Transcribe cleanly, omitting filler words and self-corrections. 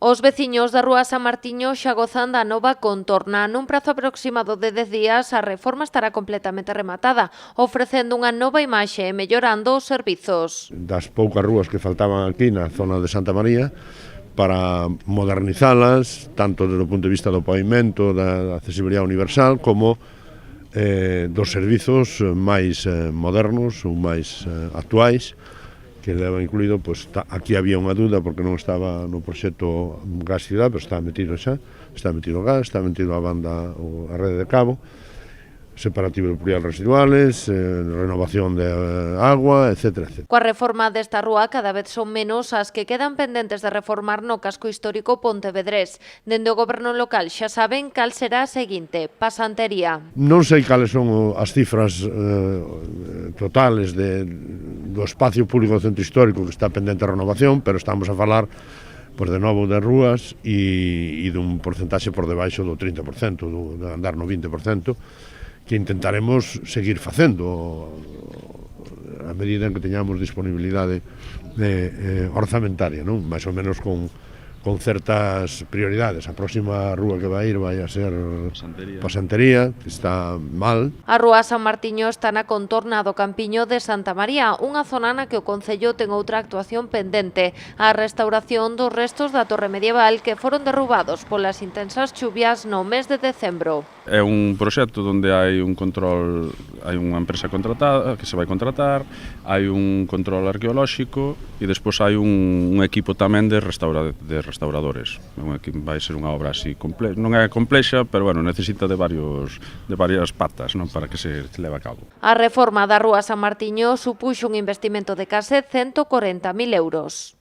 Os veciños da Rúa San Martiño xa gozan da nova contorna. Nun prazo aproximado de 10 días, a reforma estará completamente rematada, ofrecendo unha nova imaxe e mellorando os servizos. Das poucas rúas que faltaban aquí na zona de Santa María, para modernizalas, tanto desde o punto de vista do pavimento, da accesibilidade universal, como dos servizos máis modernos ou máis actuais, que leva incluído, pois, aquí había unha dúda porque non estaba no proxecto Gas Ciudad, pero está metido xa, está metido o gas, está metido a banda, a rede de cabo, separativo de pluviales residuales, renovación de agua, etcétera, etcétera. Coa reforma desta rúa cada vez son menos as que quedan pendentes de reformar no casco histórico pontevedrés. Dende o goberno local xa saben cal será a seguinte, Pasantería. Non sei cales son as cifras totales do espacio público do centro histórico que está pendente de renovación, pero estamos a falar de novo de rúas e dun porcentaxe por debaixo do 30%, de andar no 20%, que intentaremos seguir facendo a medida en que teñamos disponibilidade orzamentaria, non? Mais ou menos con certas prioridades. A próxima rúa que vai a ser Pasantería, que está mal. A Rúa San Martiño está na contorna do Campiño de Santa María, unha zona na que o Concello ten outra actuación pendente, a restauración dos restos da torre medieval que foron derrubados polas intensas chuvias no mes de decembro. É un proxecto onde hai un control, hai unha empresa contratada que se vai contratar, hai un control arqueolóxico e despois hai un equipo tamén de restauradores. Vai ser unha obra así non é complexa, pero bueno, necesita de varias patas, non, para que se leve a cabo. A reforma da Rúa San Martiño supuxo un investimento de case 140.000 euros.